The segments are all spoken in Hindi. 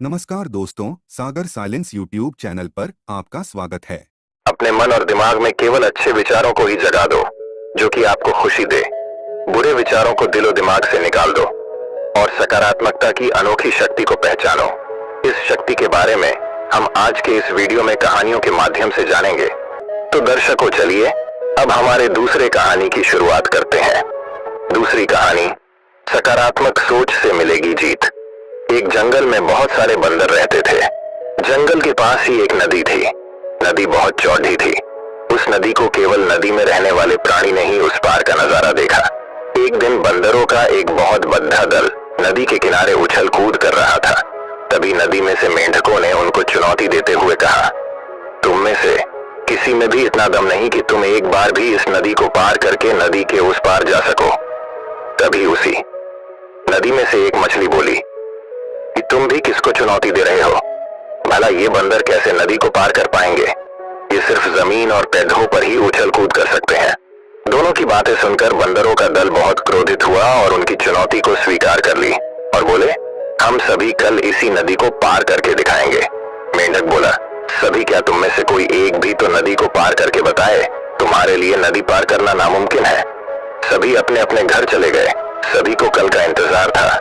नमस्कार दोस्तों, सागर साइलेंस यूट्यूब चैनल पर आपका स्वागत है। अपने मन और दिमाग में केवल अच्छे विचारों को ही जगा दो, जो कि आपको खुशी दे। बुरे विचारों को दिलो दिमाग से निकाल दो और सकारात्मकता की अनोखी शक्ति को पहचानो। इस शक्ति के बारे में हम आज के इस वीडियो में कहानियों के माध्यम से जानेंगे। तो दर्शकों, चलिए अब हमारे दूसरे कहानी की शुरुआत करते हैं। दूसरी कहानी, सकारात्मक सोच से मिलेगी जीत। एक जंगल में बहुत सारे बंदर रहते थे। जंगल के पास ही एक नदी थी। नदी बहुत चौड़ी थी। उस नदी को केवल नदी में रहने वाले प्राणी ने ही उस पार का नजारा देखा। एक दिन बंदरों का एक बहुत बड़ा दल नदी के किनारे उछल कूद कर रहा था। तभी नदी में से मेंढकों ने उनको चुनौती देते हुए कहा, तुम में से किसी में भी इतना दम नहीं कि तुम एक बार भी इस नदी को पार करके नदी के उस पार जा सको। तभी उसी नदी में से एक मछली बोली कि तुम भी किसको चुनौती दे रहे हो? भला ये बंदर कैसे नदी को पार कर पाएंगे? ये सिर्फ जमीन और पेड़ों पर ही उछल कूद कर सकते हैं। दोनों की बातें सुनकर बंदरों का दल बहुत क्रोधित हुआ और उनकी चुनौती को स्वीकार कर ली और बोले, हम सभी कल इसी नदी को पार करके दिखाएंगे। मेंढक बोला, सभी क्या? तुम में से कोई एक भी तो नदी को पार करके बताए। तुम्हारे लिए नदी पार करना नामुमकिन है। सभी अपने अपने घर चले गए। सभी को कल का इंतजार था।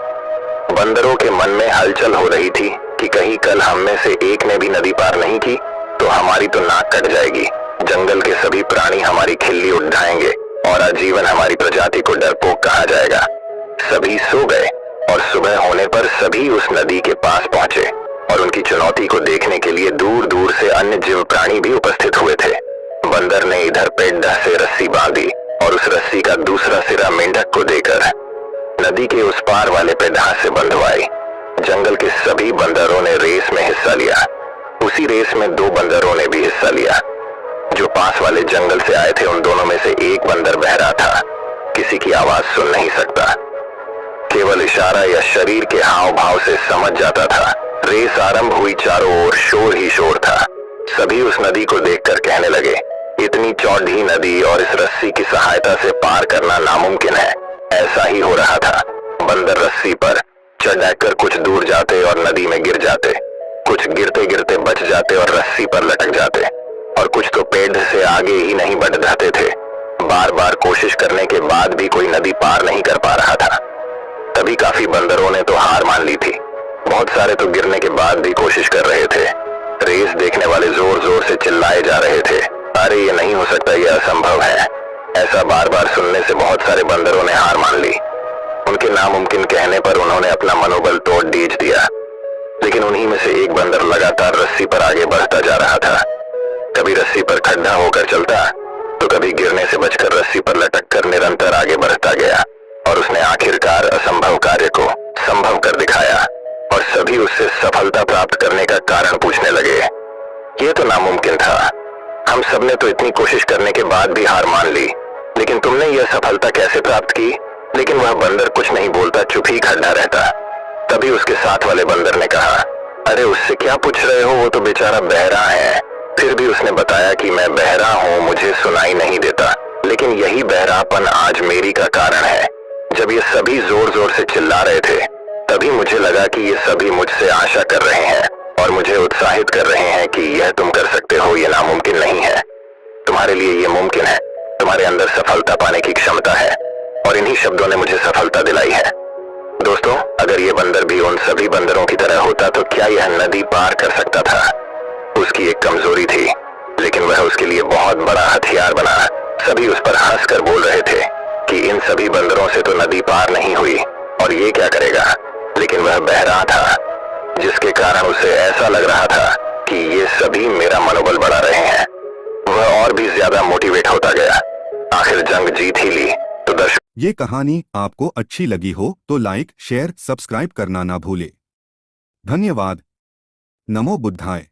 बंदरों के मन में हलचल हो रही थी कि कहीं कल हम में से एक ने भी नदी पार नहीं की तो हमारी तो नाक कट जाएगी। जंगल के सभी प्राणी हमारी खिल्ली उठाएंगे और आजीवन हमारी प्रजाति को डरपोक कहा जाएगा। सभी सो गए और सुबह होने पर सभी उस नदी के पास पहुंचे और उनकी चुनौती को देखने के लिए दूर दूर से अन्य जीव प्राणी भी उपस्थित हुए थे। बंदर ने इधर पेड़ से रस्सी बांधी और उस रस्सी का दूसरा सिरा मेंढक को देकर नदी के उस पार वाले पेड़ से बंधवाई। जंगल के सभी बंदरों ने रेस में हिस्सा लिया। उसी रेस में दो बंदरों ने भी हिस्सा लिया। जो पास वाले जंगल से आए थे उन दोनों में से एक बंदर बहरा था, किसी की आवाज सुन नहीं सकता, केवल इशारा या शरीर के हाव भाव से समझ जाता था। रेस आरंभ हुई, चारों ओर शोर ही शोर था। सभी उस नदी को देखकर कहने लगे, इतनी चौड़ी नदी और इस रस्सी की सहायता से पार करना नामुमकिन है। ऐसा ही हो रहा था। बंदर रस्सी पर चढ़कर कुछ दूर जाते और नदी में गिर जाते, कुछ गिरते गिरते बच जाते और रस्सी पर लटक जाते, और कुछ तो पेड़ से आगे ही नहीं बढ़ जाते थे। बार बार कोशिश करने के बाद भी कोई नदी पार नहीं कर पा रहा था। तभी काफी बंदरों ने तो हार मान ली थी। बहुत सारे तो गिरने के बाद भी कोशिश कर रहे थे। रेस देखने वाले जोर जोर से चिल्लाए जा रहे थे, अरे ये नहीं हो सकता, ये असंभव है। ऐसा बार बार सुनने से बहुत सारे बंदरों ने हार मान ली। उनके नामुमकिन कहने पर उन्होंने अपना मनोबल तोड़ दीज दिया। लेकिन उन्हीं में से एक बंदर लगातार रस्सी पर आगे बढ़ता जा रहा था। कभी रस्सी पर खड्डा होकर चलता तो कभी गिरने से बचकर रस्सी पर लटक कर निरंतर आगे बढ़ता गया और उसने आखिरकार असंभव कार्य को संभव कर दिखाया और सभी उससे सफलता प्राप्त करने का कारण पूछने लगे। यह तो नामुमकिन था। हम सबने तो इतनी कोशिश करने के बाद भी हार मान ली, लेकिन तुमने यह सफलता कैसे प्राप्त की? लेकिन वह बंदर कुछ नहीं बोलता, चुप ही खड़ा रहता। तभी उसके साथ वाले बंदर ने कहा, अरे उससे क्या पूछ रहे हो, वो तो बेचारा बहरा है। फिर भी उसने बताया कि मैं बहरा हूँ, मुझे सुनाई नहीं देता, लेकिन यही बहरापन आज मेरी का कारण है। जब ये सभी जोर जोर से चिल्ला रहे थे तभी मुझे लगा कि ये सभी मुझसे आशा कर रहे हैं और मुझे उत्साहित कर रहे हैं कि यह तुम कर सकते हो, यह नामुमकिन नहीं है। तुम्हारे लिए यह मुमकिन है। तुम्हारे अंदर सफलता पाने की क्षमता है और इन्हीं शब्दों ने मुझे सफलता दिलाई है। दोस्तों, अगर ये बंदर भी उन सभी बंदरों की तरह होता तो क्या यह नदी पार कर सकता था? उसकी एक कमजोरी थी, लेकिन वह उसके लिए बहुत बड़ा हथियार बना। सभी उस पर हंसकर बोल रहे थे कि इन सभी बंदरों से तो नदी पार नहीं हुई और ये क्या करेगा। लेकिन वह बहरा था, जिसके कारण उसे ऐसा लग रहा था कि ये सभी मेरा मनोबल बढ़ा रहे हैं। वह और भी ज्यादा मोटिवेट होता गया। आखिर जंग जीत ही ली। तो दर्शक, ये कहानी आपको अच्छी लगी हो तो लाइक, शेयर, सब्सक्राइब करना ना भूले। धन्यवाद। नमो बुद्धाय।